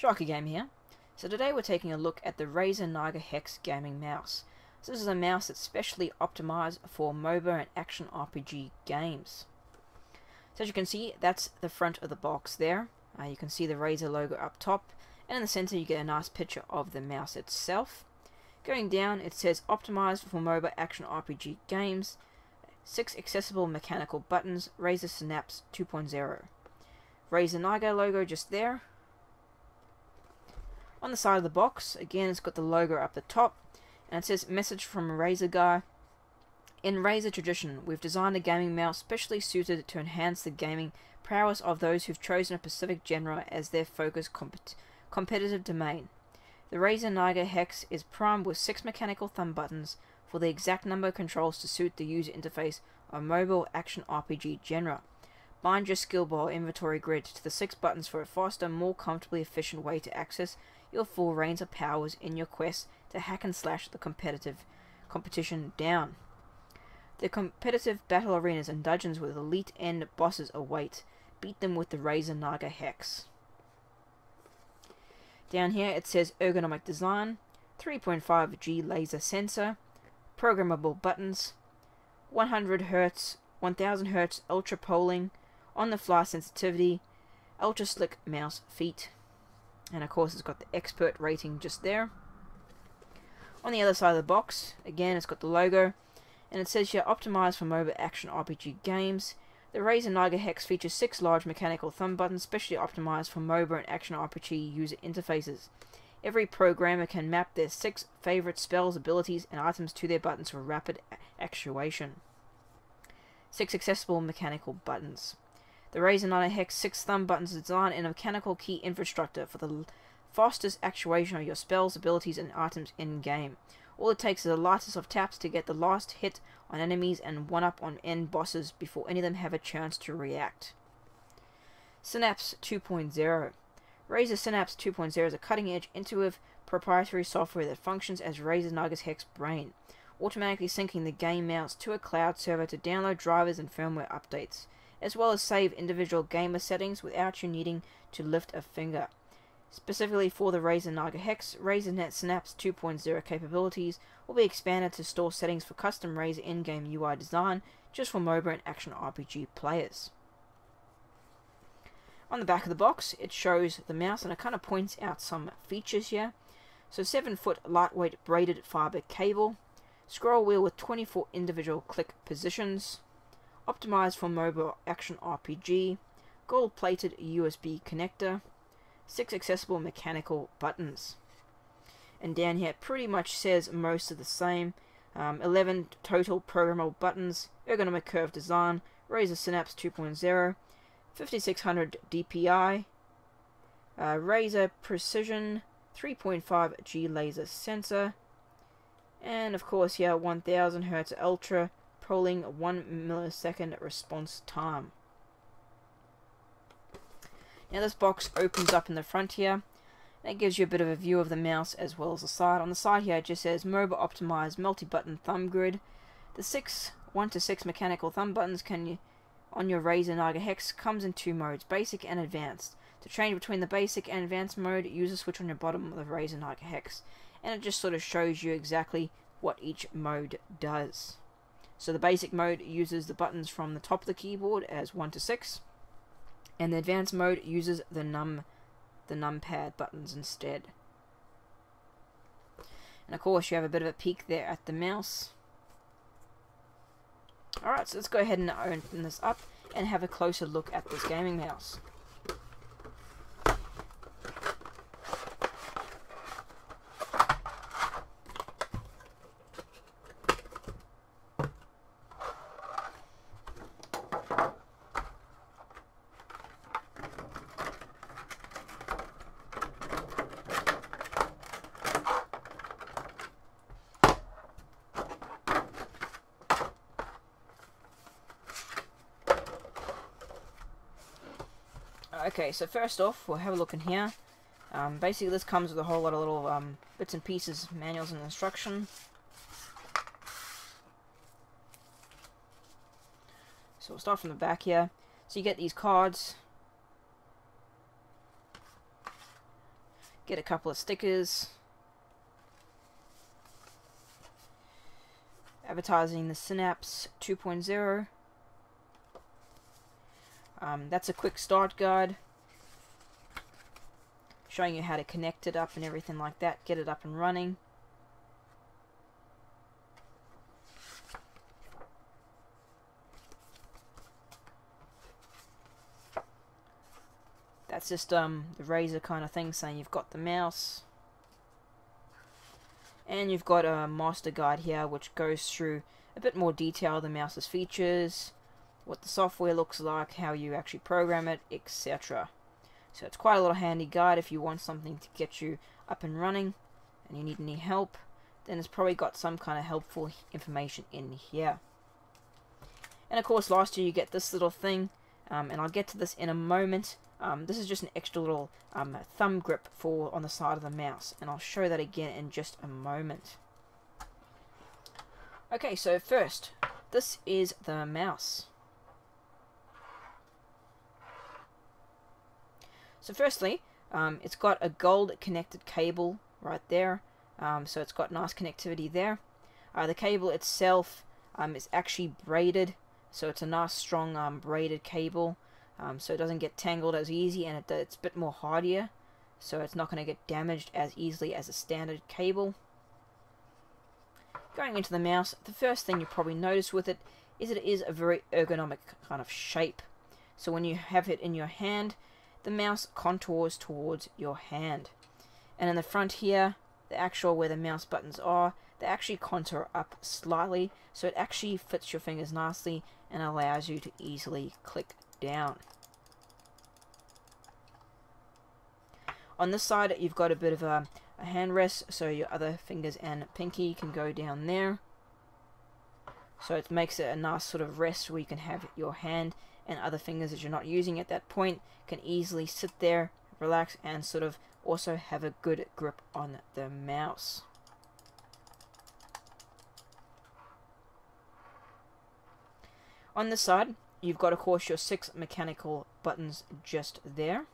Sharkie Game here. So today we're taking a look at the Razer Naga Hex gaming mouse. So this is a mouse that's specially optimized for MOBA and action RPG games. So as you can see, that's the front of the box there. You can see the Razer logo up top, and in the center you get a nice picture of the mouse itself. Going down, it says optimized for MOBA action RPG games, 6 accessible mechanical buttons, Razer Synapse 2.0. Razer Naga logo just there. On the side of the box, again, it's got the logo up the top, and it says message from a Razer guy. In Razer tradition, we've designed a gaming mouse specially suited to enhance the gaming prowess of those who've chosen a specific genre as their focus competitive domain. The Razer Naga Hex is primed with 6 mechanical thumb buttons for the exact number of controls to suit the user interface of mobile action RPG genre. Bind your skill bar inventory grid to the 6 buttons for a faster, more comfortably efficient way to access your full range of powers in your quest to hack and slash the competition down. The competitive battle arenas and dungeons with elite end bosses await. Beat them with the Razer Naga Hex. Down here it says ergonomic design, 3.5G laser sensor, programmable buttons, 100 Hz, 1000 Hz ultra polling, on-the-fly sensitivity, ultra slick mouse feet, and of course it's got the expert rating just there. On the other side of the box, again it's got the logo, and it says here optimized for MOBA action RPG games. The Razer Naga Hex features 6 large mechanical thumb buttons specially optimized for MOBA and action RPG user interfaces. Every programmer can map their 6 favorite spells, abilities, and items to their buttons for rapid actuation. 6 accessible mechanical buttons. The Razer Naga Hex 6 thumb buttons are designed in a mechanical key infrastructure for the fastest actuation of your spells, abilities, and items in-game. All it takes is the lightest of taps to get the last hit on enemies and one-up on end bosses before any of them have a chance to react. Synapse 2.0. Razer Synapse 2.0 is a cutting-edge, intuitive, proprietary software that functions as Razer Naga's Hex brain, automatically syncing the game mouse to a cloud server to download drivers and firmware updates, as well as save individual gamer settings without you needing to lift a finger. Specifically for the Razer Naga Hex, Razer Synapse 2.0 capabilities will be expanded to store settings for custom Razer in-game UI design just for MOBA and action RPG players. On the back of the box, it shows the mouse and it kind of points out some features here. So 7-foot lightweight braided fiber cable, scroll wheel with 24 individual click positions, optimized for MOBA action RPG, gold-plated USB connector, 6 accessible mechanical buttons. And down here it pretty much says most of the same. 11 total programmable buttons, ergonomic curve design, Razer Synapse 2.0, 5600 DPI, Razer Precision 3.5G laser sensor, and of course here 1000 Hz ultra polling 1 millisecond response time. Now this box opens up in the front here, and it gives you a bit of a view of the mouse as well as the side. On the side here it just says MOBA optimized multi-button thumb grid. The 1 to 6 mechanical thumb buttons on your Razer Naga Hex comes in 2 modes, basic and advanced. To change between the basic and advanced mode, use a switch on your bottom of the Razer Naga Hex, and it just sort of shows you exactly what each mode does. So the basic mode uses the buttons from the top of the keyboard as 1 to 6. And the advanced mode uses the numpad buttons instead. And of course you have a bit of a peek there at the mouse. Alright, so let's go ahead and open this up and have a closer look at this gaming mouse. Okay, so first off, we'll have a look in here. Basically, this comes with a whole lot of little bits and pieces, manuals and instruction. So we'll start from the back here. So you get these cards. Get a couple of stickers. Advertising the Synapse 2.0. That's a quick start guide. Showing you how to connect it up and everything like that. Get it up and running. That's just the Razer kind of thing, saying you've got the mouse. And you've got a master guide here which goes through a bit more detail the mouse's features, what the software looks like, how you actually program it, etc. So it's quite a little handy guide if you want something to get you up and running and you need any help. Then it's probably got some kind of helpful information in here. And of course last year you get this little thing, and I'll get to this in a moment. This is just an extra little thumb grip for on the side of the mouse, and I'll show that again in just a moment. Okay, so first, this is the mouse. So firstly, it's got a gold connected cable right there, so it's got nice connectivity there. The cable itself is actually braided, so it's a nice strong braided cable. So it doesn't get tangled as easy, and it's a bit more hardier, so it's not going to get damaged as easily as a standard cable. Going into the mouse, the first thing you probably notice with it is it is a very ergonomic kind of shape. So when you have it in your hand, the mouse contours towards your hand. And in the front here, the actual where the mouse buttons are, they actually contour up slightly, so it actually fits your fingers nicely and allows you to easily click down. On this side you've got a bit of a hand rest, so your other fingers and pinky can go down there. So it makes it a nice sort of rest where you can have your hand and other fingers that you're not using at that point can easily sit there, relax, and sort of also have a good grip on the mouse. On this side you've got, of course, your 6 mechanical buttons just there.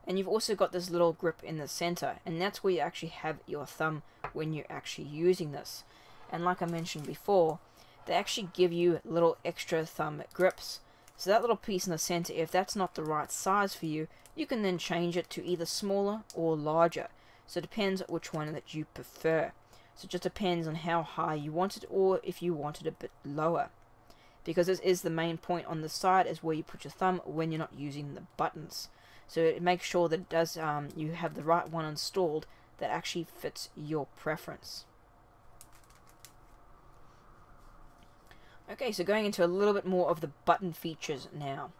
And you've also got this little grip in the center, and that's where you actually have your thumb when you're actually using this. And like I mentioned before, they actually give you little extra thumb grips. So that little piece in the center, if that's not the right size for you, you can then change it to either smaller or larger. So it depends which one that you prefer. So it just depends on how high you want it, or if you want it a bit lower. Because this is the main point on the side, is where you put your thumb when you're not using the buttons. So it makes sure that it does, you have the right one installed that actually fits your preference. Okay, so going into a little bit more of the button features now.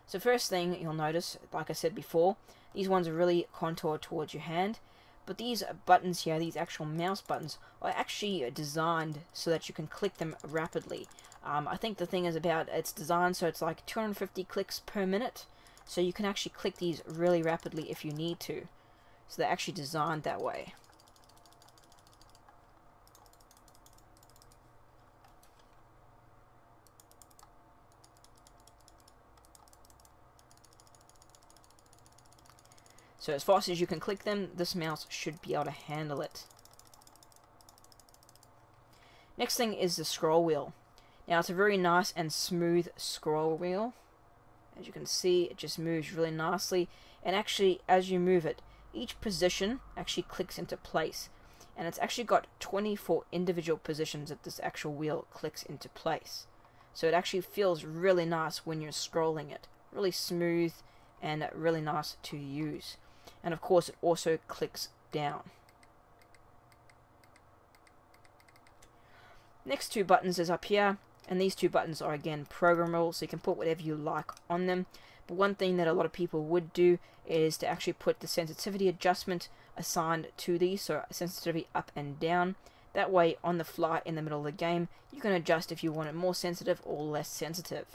So first thing you'll notice, like I said before, these ones are really contoured towards your hand. But these buttons here, these actual mouse buttons, are actually designed so that you can click them rapidly. I think the thing is about it's designed so it's like 250 clicks per minute. So you can actually click these really rapidly if you need to. So they're actually designed that way. So as fast as you can click them, this mouse should be able to handle it. Next thing is the scroll wheel. Now it's a very nice and smooth scroll wheel. As you can see, it just moves really nicely, and actually as you move it, each position actually clicks into place, and it's actually got 24 individual positions that this actual wheel clicks into place. So it actually feels really nice when you're scrolling it. Really smooth and really nice to use. And of course it also clicks down. Next 2 buttons is up here, and these 2 buttons are again programmable, so you can put whatever you like on them. But one thing that a lot of people would do is to actually put the sensitivity adjustment assigned to these, so sensitivity up and down. That way on the fly in the middle of the game you can adjust if you want it more sensitive or less sensitive.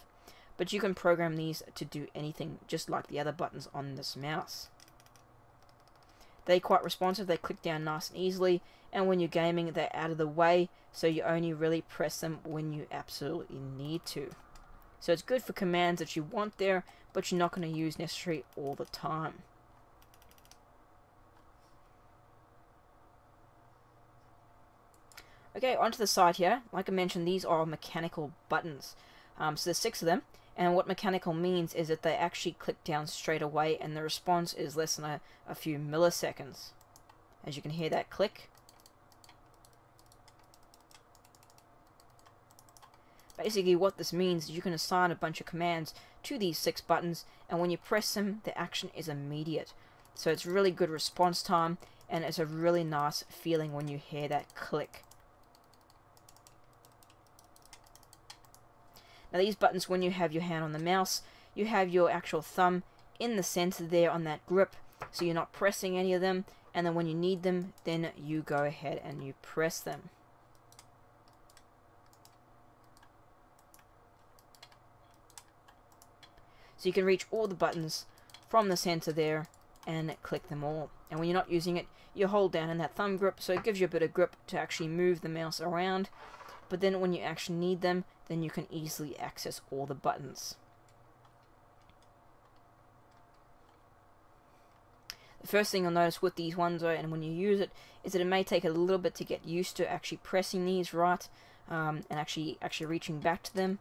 But you can program these to do anything, just like the other buttons on this mouse. They're quite responsive, they click down nice and easily, and when you're gaming they're out of the way, so you only really press them when you absolutely need to. So it's good for commands that you want there, but you're not going to use necessarily all the time. Okay, onto the side here. Like I mentioned, these are mechanical buttons. So there's 6 of them, and what mechanical means is that they actually click down straight away, and the response is less than a few milliseconds. As you can hear that click. Basically what this means is you can assign a bunch of commands to these 6 buttons, and when you press them, the action is immediate. So it's really good response time, and it's a really nice feeling when you hear that click. Now these buttons, when you have your hand on the mouse, you have your actual thumb in the center there on that grip, so you're not pressing any of them, and then when you need them, then you go ahead and you press them. So you can reach all the buttons from the center there and click them all. And when you're not using it, you hold down in that thumb grip, so it gives you a bit of grip to actually move the mouse around. But then when you actually need them, then you can easily access all the buttons. The first thing you'll notice with these ones, though, and when you use it, is that it may take a little bit to get used to actually pressing these right, and actually reaching back to them.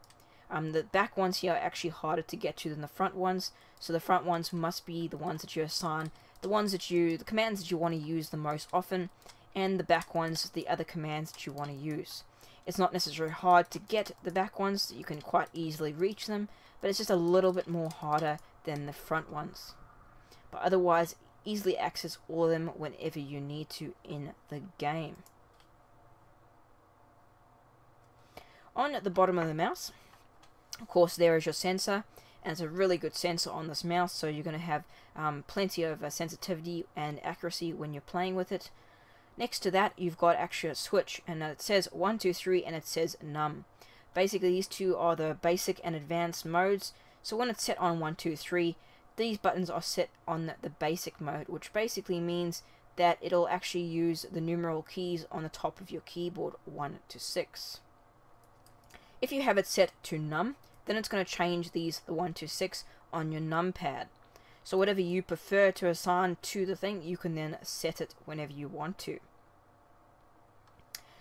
The back ones here are actually harder to get to than the front ones, so the front ones must be the ones that you assign, the commands that you want to use the most often, and the back ones, the other commands that you want to use. It's not necessarily hard to get the back ones, you can quite easily reach them, but it's just a little bit more harder than the front ones. But otherwise, easily access all of them whenever you need to in the game. On the bottom of the mouse, of course, there is your sensor, and it's a really good sensor on this mouse, so you're going to have plenty of sensitivity and accuracy when you're playing with it. Next to that, you've got actually a switch, and it says 1, 2, 3, and it says num. Basically, these two are the basic and advanced modes, so when it's set on 1, 2, 3, these buttons are set on the basic mode, which basically means that it'll actually use the numeral keys on the top of your keyboard, 1 to 6. If you have it set to num, then it's going to change the 1 to 6 on your numpad. So whatever you prefer to assign to the thing, you can then set it whenever you want to.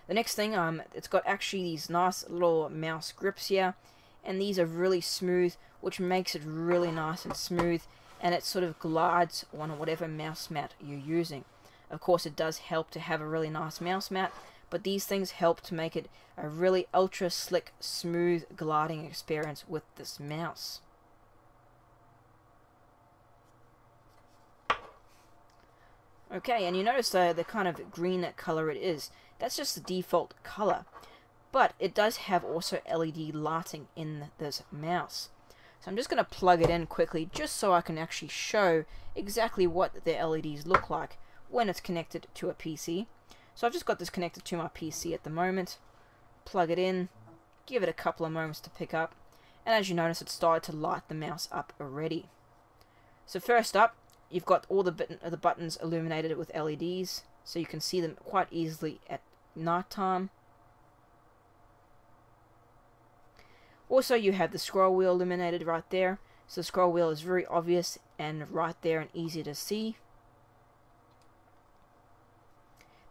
The next thing, it's got actually these nice little mouse grips here, and these are really smooth, which makes it really nice and smooth, and it sort of glides on whatever mouse mat you're using. Of course, it does help to have a really nice mouse mat, but these things help to make it a really ultra slick, smooth gliding experience with this mouse. Okay, and you notice the kind of green color it is. That's just the default color. But it does have also LED lighting in this mouse. So I'm just going to plug it in quickly just so I can actually show exactly what the LEDs look like when it's connected to a PC. So I've just got this connected to my PC at the moment. Plug it in, give it a couple of moments to pick up, and as you notice, it started to light the mouse up already. So first up, you've got all the buttons illuminated with LEDs, so you can see them quite easily at night time. Also, you have the scroll wheel illuminated right there, so the scroll wheel is very obvious and right there and easy to see.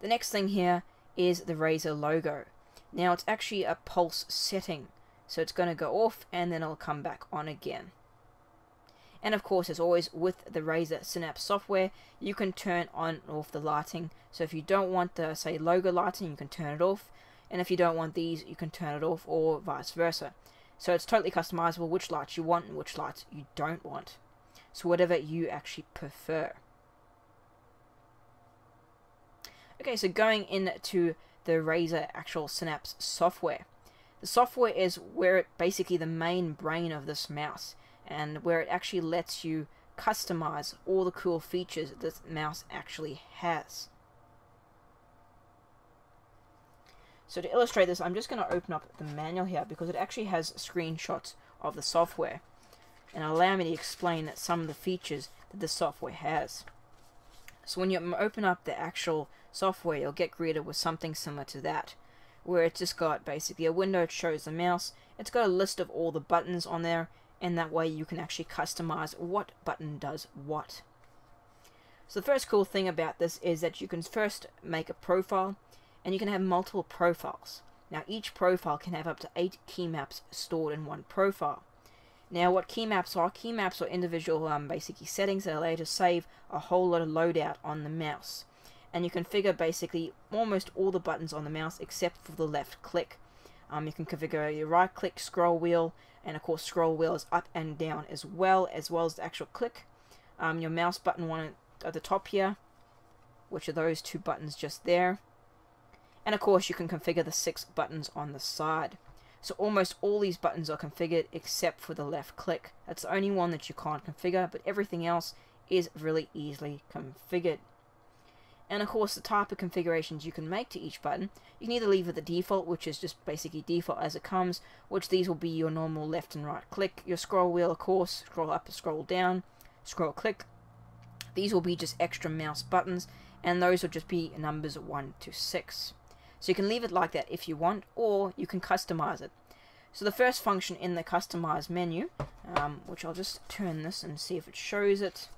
The next thing here is the Razer logo. Now it's actually a pulse setting, so it's going to go off and then it'll come back on again. And of course, as always, with the Razer Synapse software, you can turn on and off the lighting. So if you don't want the, say, logo lighting, you can turn it off. And if you don't want these, you can turn it off, or vice versa. So it's totally customizable which lights you want and which lights you don't want. So whatever you actually prefer. Okay, so going into the Razer actual Synapse software. The software is where basically the main brain of this mouse, and where it actually lets you customize all the cool features this mouse actually has. So to illustrate this, I'm just going to open up the manual here because it actually has screenshots of the software and allow me to explain some of the features that the software has. So when you open up the actual software, you'll get greeted with something similar to that, where it's just got basically a window that shows the mouse. It's got a list of all the buttons on there, and that way you can actually customize what button does what. So the first cool thing about this is that you can first make a profile, and you can have multiple profiles. Now each profile can have up to 8 key maps stored in one profile. Now what key maps are individual basically settings that allow you to save a whole lot of loadout on the mouse. And you configure basically almost all the buttons on the mouse except for the left click. You can configure your right click, scroll wheel, and of course scroll wheel is up and down as well as the actual click. Your mouse button one at the top here, which are those 2 buttons just there. And of course you can configure the 6 buttons on the side. So almost all these buttons are configured except for the left click. That's the only one that you can't configure, but everything else is really easily configured. And of course the type of configurations you can make to each button, you can either leave it the default, which is just basically default as it comes, which these will be your normal left and right click. Your scroll wheel, of course, scroll up, scroll down, scroll click. These will be just extra mouse buttons, and those will just be numbers 1 to 6. So you can leave it like that if you want, or you can customize it. So the first function in the customize menu, which I'll just turn this and see if it shows it.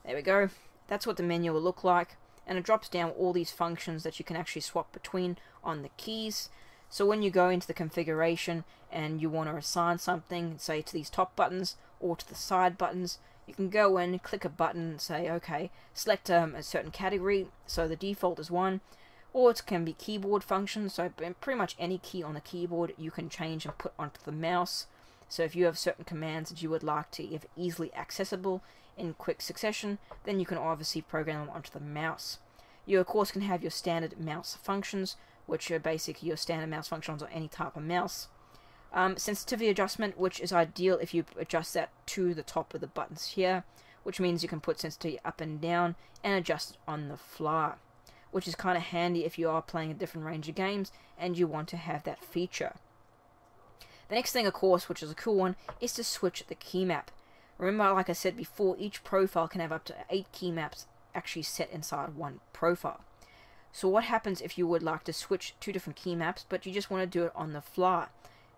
There we go. That's what the menu will look like, and it drops down all these functions that you can actually swap between on the keys. So when you go into the configuration and you want to assign something, say to these top buttons or to the side buttons, you can go in, click a button, and say, okay, select a certain category, so the default is 1, or it can be keyboard functions, so pretty much any key on the keyboard you can change and put onto the mouse. So if you have certain commands that you would like to have easily accessible in quick succession, then you can obviously program them onto the mouse. You of course can have your standard mouse functions, which are basically your standard mouse functions on any type of mouse. Sensitivity adjustment, which is ideal if you adjust that to the top of the buttons here, which means you can put sensitivity up and down and adjust it on the fly, which is kind of handy if you are playing a different range of games and you want to have that feature. The next thing, of course, which is a cool one, is to switch the key map. Remember, like I said before, each profile can have up to 8 key maps actually set inside one profile. So what happens if you would like to switch 2 different key maps, but you just want to do it on the fly?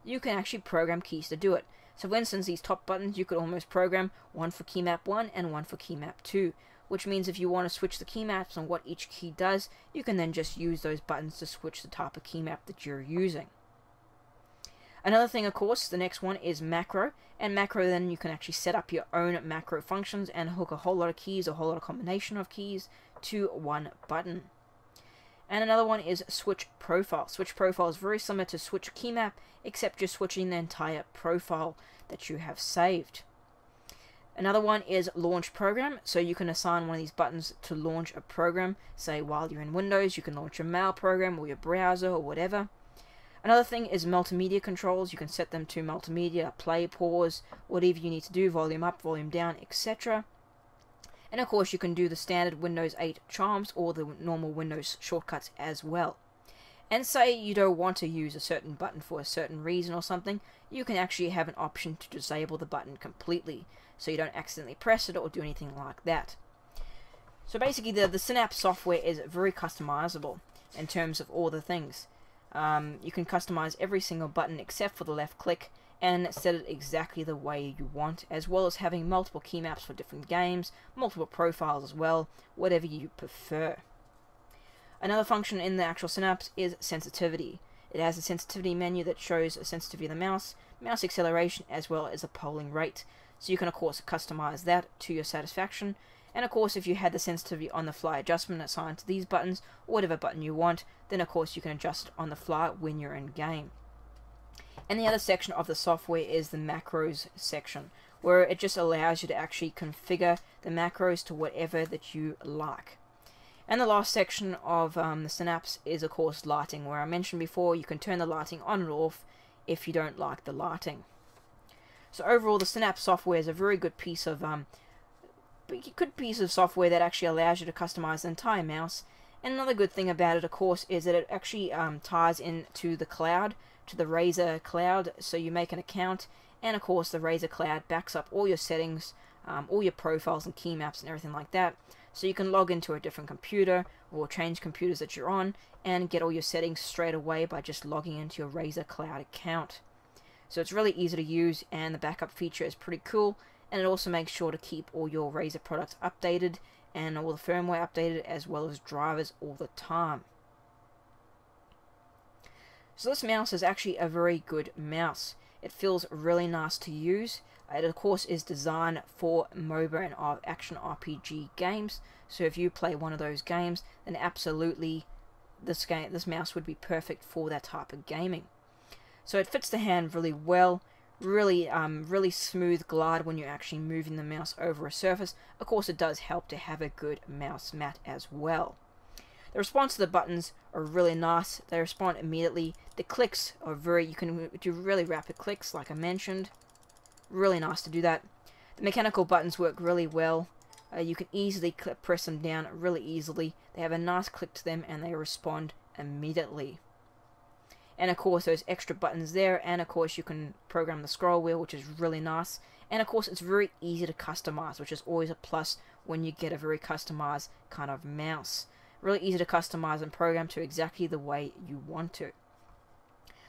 You can actually program keys to do it. So for instance, these top buttons, you could almost program one for key map 1 and one for key map 2, which means if you want to switch the key maps on what each key does, you can then just use those buttons to switch the type of key map that you're using. Another thing, of course, the next one is macro, and macro then you can actually set up your own macro functions and hook a whole lot of keys, a whole lot of combination of keys to one button. And another one is switch profile. Switch profile is very similar to switch key map, except you're switching the entire profile that you have saved. Another one is launch program, so you can assign one of these buttons to launch a program. Say while you're in Windows, you can launch your mail program or your browser or whatever. Another thing is multimedia controls. You can set them to multimedia, play, pause, whatever you need to do, volume up, volume down, etc. And of course you can do the standard Windows 8 charms or the normal Windows shortcuts as well. And say you don't want to use a certain button for a certain reason or something, you can actually have an option to disable the button completely, so you don't accidentally press it or do anything like that. So basically the Synapse software is very customizable in terms of all the things. You can customize every single button except for the left click and set it exactly the way you want, as well as having multiple key maps for different games, multiple profiles as well, whatever you prefer. Another function in the actual Synapse is sensitivity. It has a sensitivity menu that shows a sensitivity of the mouse, mouse acceleration, as well as a polling rate. So you can of course customize that to your satisfaction. And of course if you had the sensitivity on the fly adjustment assigned to these buttons, or whatever button you want, then of course you can adjust it on the fly when you're in game. And the other section of the software is the macros section, where it just allows you to actually configure the macros to whatever that you like. And the last section of the Synapse is of course lighting, where I mentioned before you can turn the lighting on or off if you don't like the lighting. So overall the Synapse software is a very good piece of software that actually allows you to customize the entire mouse. And another good thing about it, of course, is that it actually ties into the cloud, to the Razer cloud. So you make an account, and of course the Razer cloud backs up all your settings, all your profiles and key maps and everything like that. So you can log into a different computer or change computers that you're on and get all your settings straight away by just logging into your Razer Cloud account. So it's really easy to use, and the backup feature is pretty cool, and it also makes sure to keep all your Razer products updated and all the firmware updated, as well as drivers all the time. So this mouse is actually a very good mouse. It feels really nice to use. It of course is designed for MOBA and action RPG games, so if you play one of those games, then absolutely this mouse would be perfect for that type of gaming. So it fits the hand really well, really smooth glide when you're actually moving the mouse over a surface. Of course, it does help to have a good mouse mat as well. The response to the buttons are really nice. They respond immediately. The clicks are you can do really rapid clicks, like I mentioned. Really nice to do that. The mechanical buttons work really well. You can easily press them down really easily. They have a nice click to them and they respond immediately. And of course those extra buttons there, and of course you can program the scroll wheel, which is really nice. And of course it's very easy to customize, which is always a plus when you get a very customized kind of mouse. Really easy to customize and program to exactly the way you want to.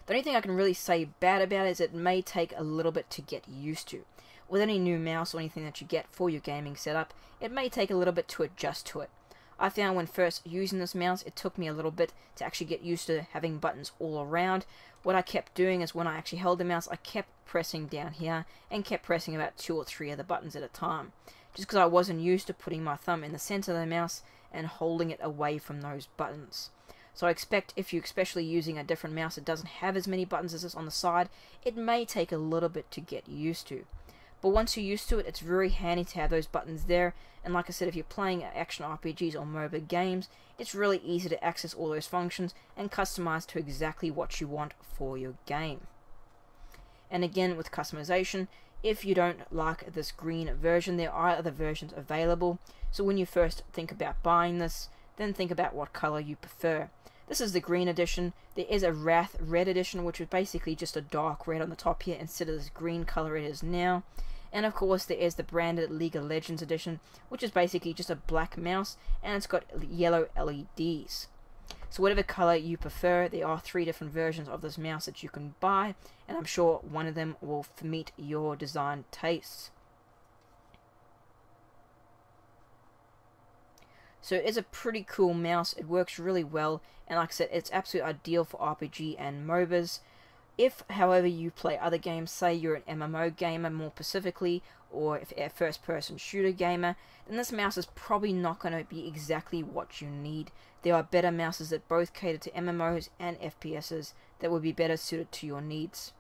The only thing I can really say bad about it is it may take a little bit to get used to. With any new mouse or anything that you get for your gaming setup, it may take a little bit to adjust to it. I found when first using this mouse, it took me a little bit to actually get used to having buttons all around. What I kept doing is when I actually held the mouse, I kept pressing down here and kept pressing about 2 or 3 of the buttons at a time. Just because I wasn't used to putting my thumb in the center of the mouse and holding it away from those buttons. So I expect if you're especially using a different mouse that doesn't have as many buttons as this on the side, it may take a little bit to get used to. But once you're used to it, it's very handy to have those buttons there. And like I said, if you're playing action RPGs or MOBA games, it's really easy to access all those functions and customize to exactly what you want for your game. And again, with customization, if you don't like this green version, there are other versions available. So when you first think about buying this, then think about what color you prefer. This is the green edition. There is a Wrath red edition, which is basically just a dark red on the top here instead of this green color it is now. And of course there is the branded League of Legends edition, which is basically just a black mouse and it's got yellow LEDs. So whatever color you prefer, there are 3 different versions of this mouse that you can buy, and I'm sure one of them will meet your design tastes. So it is a pretty cool mouse. It works really well, and like I said, it's absolutely ideal for RPG and MOBAs. If, however, you play other games, say you're an MMO gamer more specifically, or if a first-person shooter gamer, then this mouse is probably not going to be exactly what you need. There are better mouses that both cater to MMOs and FPSs that would be better suited to your needs.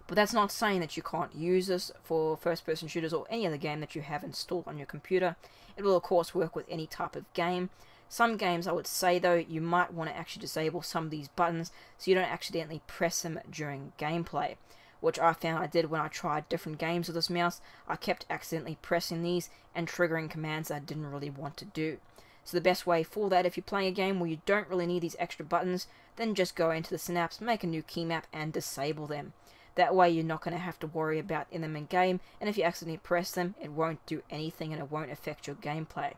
But that's not saying that you can't use this for first-person shooters or any other game that you have installed on your computer. It will of course work with any type of game. Some games, I would say though, you might want to actually disable some of these buttons so you don't accidentally press them during gameplay, which I found I did when I tried different games with this mouse. I kept accidentally pressing these and triggering commands that I didn't really want to do. So the best way for that, if you're playing a game where you don't really need these extra buttons, then just go into the Synapse, make a new key map and disable them. That way you're not going to have to worry about them in game, and if you accidentally press them, it won't do anything and it won't affect your gameplay.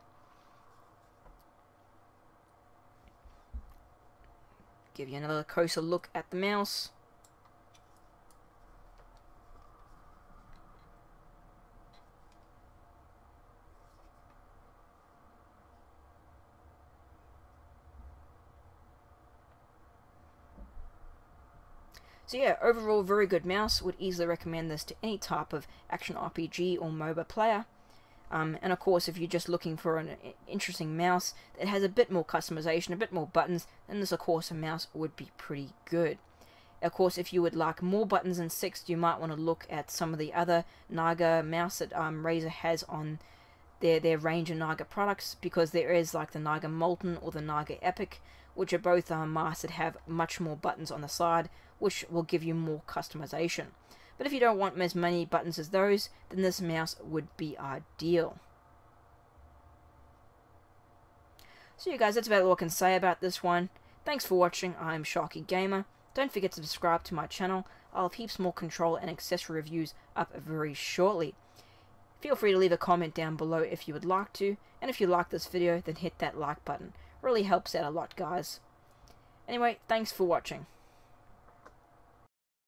Give you another closer look at the mouse. So yeah, overall very good mouse. Would easily recommend this to any type of action RPG or MOBA player. And of course, if you're just looking for an interesting mouse that has a bit more customization, a bit more buttons, then this of course a mouse would be pretty good. Of course, if you would like more buttons than 6, you might want to look at some of the other Naga mouse that Razer has on their range of Naga products, because there is like the Naga Molten or the Naga Epic, which are both mice that have much more buttons on the side, which will give you more customization. But if you don't want as many buttons as those, then this mouse would be ideal. So you guys, that's about all I can say about this one. Thanks for watching. I'm Sharkie Gamer. Don't forget to subscribe to my channel. I'll have heaps more controller and accessory reviews up very shortly. Feel free to leave a comment down below if you would like to, and if you like this video, then hit that like button. Really helps out a lot, guys. Anyway, thanks for watching.